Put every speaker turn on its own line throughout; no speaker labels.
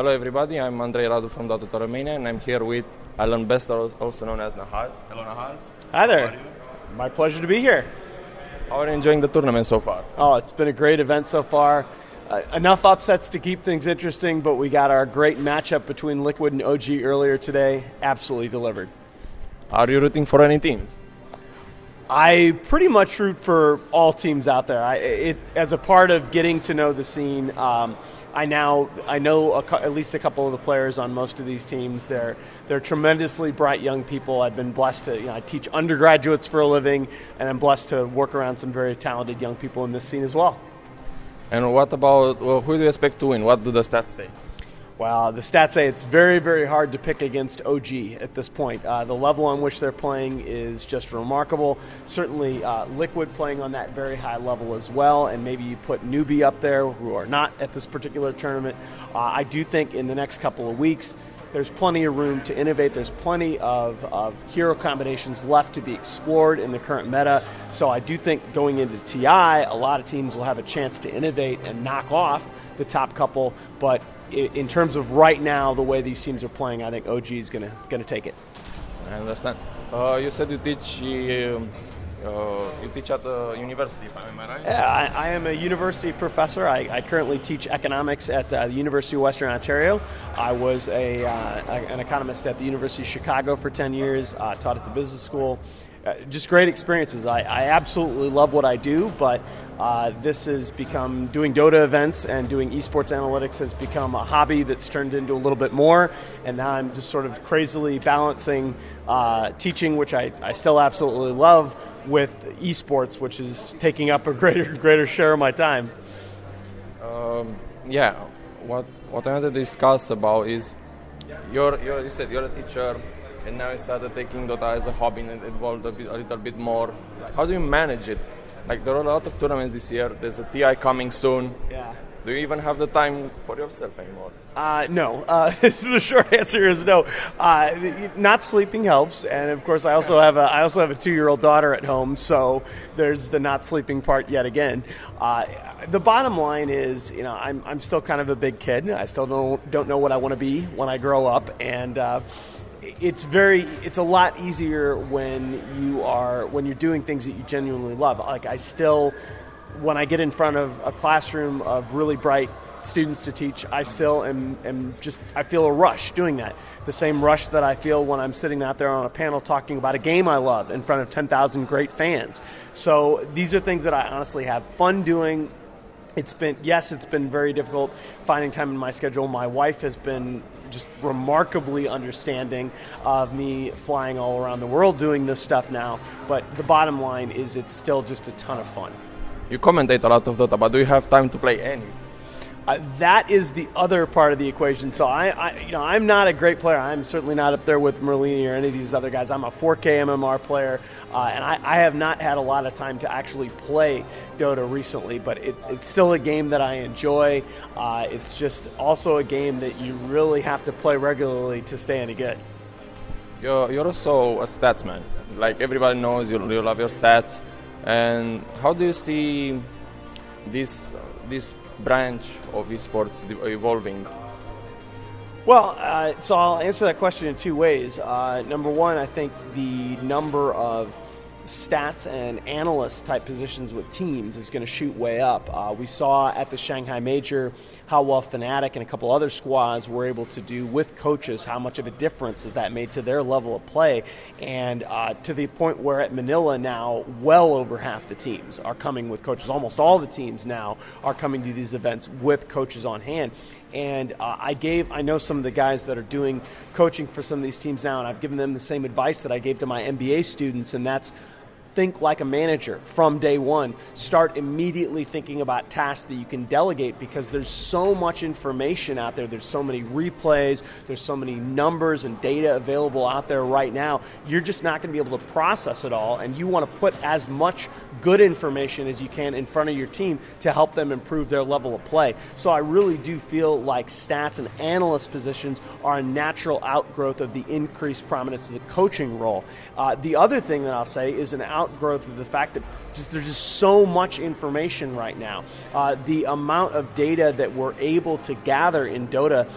Hello everybody, I'm Andrei Radu from Dota Romania and I'm here with Alan Bester, also known as Nahaz. Hello Nahaz.
Hi there. My pleasure to be here.
How are you enjoying the tournament so far?
Oh, it's been a great event so far. Enough upsets to keep things interesting, but we got our great matchup between Liquid and OG earlier today. Absolutely delivered.
Are you rooting for any teams?
I pretty much root for all teams out there. As a part of getting to know the scene, I know at least a couple of the players on most of these teams. They're tremendously bright young people. I've been blessed to, I teach undergraduates for a living, and I'm blessed to work around some very talented young people in this scene as well.
And what about, who do you expect to win? What do the stats say?
Well, the stats say it's very, very hard to pick against OG at this point. The level on which they're playing is just remarkable. Certainly Liquid playing on that very high level as well, and maybe you put newbie up there who are not at this particular tournament. I do think in the next couple of weeks there's plenty of room to innovate. There's plenty of hero combinations left to be explored in the current meta. So I do think going into TI, a lot of teams will have a chance to innovate and knock off the top couple. But in terms of right now, the way these teams are playing, I think OG is going to take it.
I understand. You said you teach at the university, am I right?
Yeah, I am a university professor. I currently teach economics at the University of Western Ontario. I was an economist at the University of Chicago for 10 years, taught at the business school. Just great experiences. I absolutely love what I do, but this has become, doing Dota events and doing esports analytics has become a hobby that's turned into a little bit more, and now I'm just sort of crazily balancing teaching, which I still absolutely love, with esports, which is taking up a greater share of my time.
Yeah, what I want to discuss about is you said you're a teacher, and now you started taking Dota as a hobby and involved a little bit more. How do you manage it? Like, there are a lot of tournaments this year. There's a TI coming soon.
Yeah.
Do you even have the time for yourself anymore?
No. The short answer is no. Not sleeping helps, and of course I also have a 2-year-old daughter at home, so there's the not sleeping part yet again. The bottom line is, I'm still kind of a big kid. I still don't know what I want to be when I grow up, and it's a lot easier when you're doing things that you genuinely love. Like, when I get in front of a classroom of really bright students to teach, I still I feel a rush doing that. The same rush that I feel when I'm sitting out there on a panel talking about a game I love in front of 10,000 great fans. So these are things that I honestly have fun doing. It's been very difficult finding time in my schedule. My wife has been just remarkably understanding of me flying all around the world doing this stuff now. But the bottom line is it's still just a ton of fun.
You commentate a lot of Dota, but do you have time to play any?
That is the other part of the equation. So I'm not a great player. I'm certainly not up there with Merlini or any of these other guys. I'm a 4K MMR player, and I have not had a lot of time to actually play Dota recently, but it's still a game that I enjoy. It's just also a game that you really have to play regularly to stay any good.
You're also a stats man. Like, everybody knows you love your stats. And how do you see this branch of esports evolving?
Well, so I'll answer that question in two ways. Number one, I think the number of stats and analyst type positions with teams is going to shoot way up. We saw at the Shanghai Major how well Fnatic and a couple other squads were able to do with coaches, how much of a difference that made to their level of play, and to the point where at Manila now well over half the teams are coming with coaches. Almost all the teams now are coming to these events with coaches on hand. And I know some of the guys that are doing coaching for some of these teams now, and I've given them the same advice that I gave to my MBA students, and that's think like a manager from day one. Start immediately thinking about tasks that you can delegate, because there's so much information out there. There's so many replays. There's so many numbers and data available out there right now. You're just not going to be able to process it all, and you want to put as much good information as you can in front of your team to help them improve their level of play. So I really do feel like stats and analyst positions are a natural outgrowth of the increased prominence of the coaching role. The other thing that I'll say is an outgrowth of the fact that there's just so much information right now. The amount of data that we're able to gather in Dota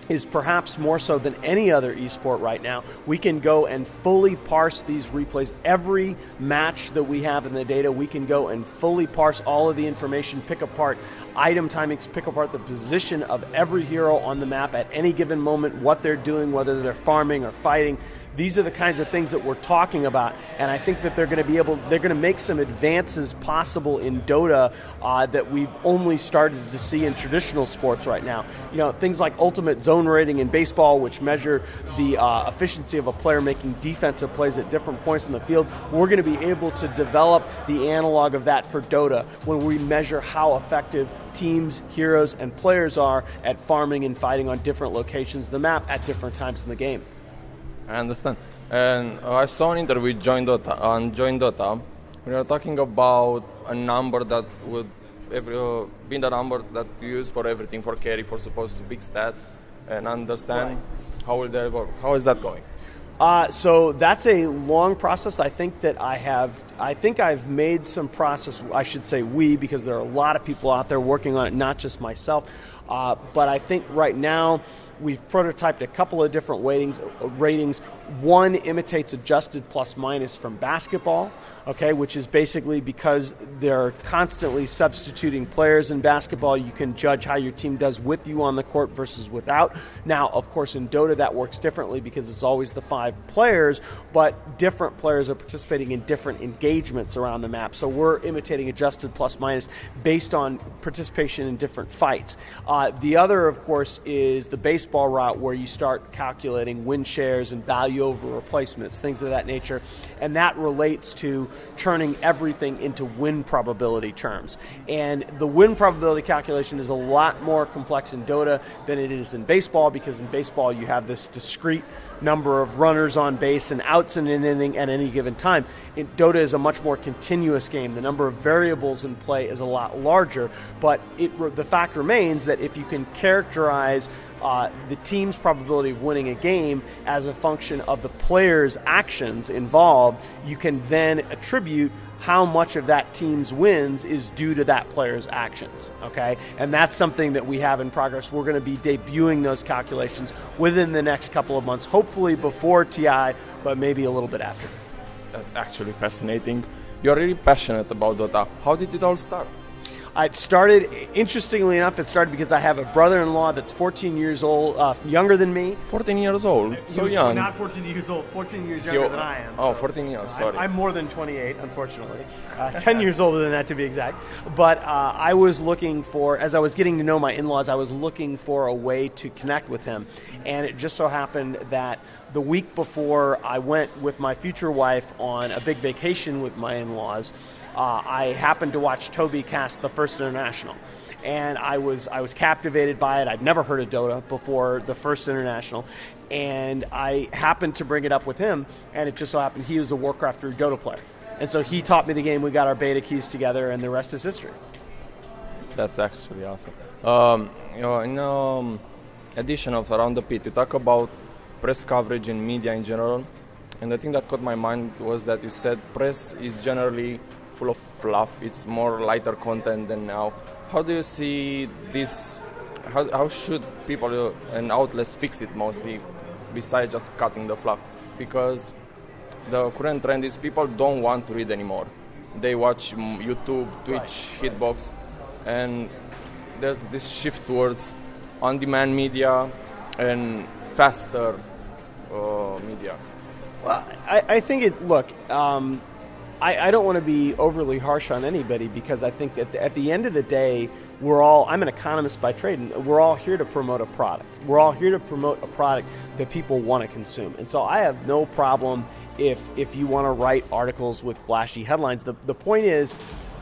is perhaps more so than any other esport right now. We can go and fully parse these replays. Every match that we have in the data, we can go and fully parse all of the information, pick apart item timings, pick apart the position of every hero on the map at any given moment, what they're doing, whether they're farming or fighting. These are the kinds of things that we're talking about, and I think that they're going to make some advances possible in Dota that we've only started to see in traditional sports right now. You know, things like ultimate zone rating in baseball, which measure the efficiency of a player making defensive plays at different points in the field. We're going to be able to develop the analog of that for Dota when we measure how effective teams, heroes, and players are at farming and fighting on different locations of the map at different times in the game.
I understand. And I saw an interview with Join Dota. We were talking about a number that would be the number that you use for everything, for carry, for supposed to big stats, and understand how will that work. How is that going?
So that's a long process. I think I've made some process. I should say we, because there are a lot of people out there working on it, not just myself. But I think right now we've prototyped a couple of different ratings. One imitates adjusted plus minus from basketball, okay, which is basically because they're constantly substituting players in basketball. You can judge how your team does with you on the court versus without. Now, of course, in Dota that works differently because it's always the 5 players, but different players are participating in different engagements around the map. So we're imitating adjusted plus minus based on participation in different fights. The other, of course, is the baseball route where you start calculating win shares and value over replacements, things of that nature, and that relates to turning everything into win probability terms. And the win probability calculation is a lot more complex in Dota than it is in baseball, because in baseball you have this discrete number of runners on base and outs in an inning at any given time. Dota is a much more continuous game. The number of variables in play is a lot larger, but the fact remains that if you can characterize the team's probability of winning a game as a function of the player's actions involved, you can then attribute how much of that team's wins is due to that player's actions, okay? And that's something that we have in progress. We're going to be debuting those calculations within the next couple of months, hopefully before TI, but maybe a little bit after.
That's actually fascinating. You're really passionate about Dota. How did it all start?
It started, interestingly enough, it started because I have a brother-in-law that's 14 years old, younger than me.
14 years old? So young.
Not 14 years old, 14 years younger than I am.
Oh, so 14 years, sorry.
I'm more than 28, unfortunately. 10 years older than that, to be exact. But I was looking for, as I was getting to know my in-laws, I was looking for a way to connect with him. And it just so happened that the week before I went with my future wife on a big vacation with my in-laws, I happened to watch Toby cast the first international, and I was captivated by it. I'd never heard of Dota before the first international, and I happened to bring it up with him, and it just so happened he was a Warcraft 3 Dota player, and so he taught me the game. We got our beta keys together, and the rest is history.
That's actually awesome. In addition of Around the Pit, you talk about press coverage and media in general, and the thing that caught my mind was that you said press is generally full of fluff. It's more lighter content than now. How do you see this? How should people and outlets fix it mostly, besides just cutting the fluff? Because the current trend is people don't want to read anymore. They watch YouTube, Twitch, Hitbox, and there's this shift towards on-demand media and faster media.
Well, I think I don't want to be overly harsh on anybody, because I think that at the end of the day, I'm an economist by trade, and we're all here to promote a product. We're all here to promote a product that people want to consume. And so I have no problem if you want to write articles with flashy headlines. The point is,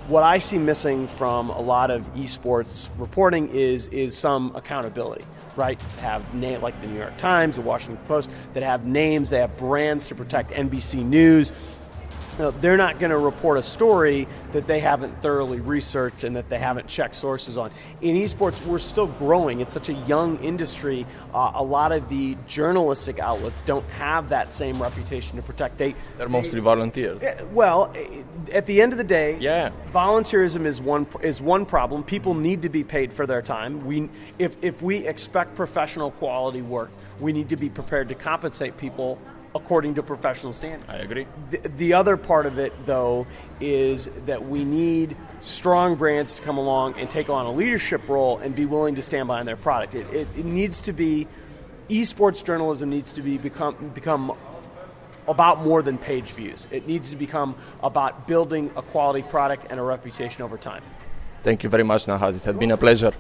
what I see missing from a lot of esports reporting is some accountability, right? Have like the New York Times, the Washington Post, that have names, they have brands to protect. NBC News, they're not going to report a story that they haven't thoroughly researched and that they haven't checked sources on. In esports, we're still growing. It's such a young industry. A lot of the journalistic outlets don't have that same reputation to protect.
They're mostly volunteers.
Well, at the end of the day,
yeah,
volunteerism is one problem. People need to be paid for their time. If we expect professional quality work, we need to be prepared to compensate people according to professional standards.
I agree.
The other part of it, though, is that we need strong brands to come along and take on a leadership role and be willing to stand behind their product. It needs to be, esports journalism needs to become about more than page views. It needs to become about building a quality product and a reputation over time.
Thank you very much, Nahaz. It has been a pleasure.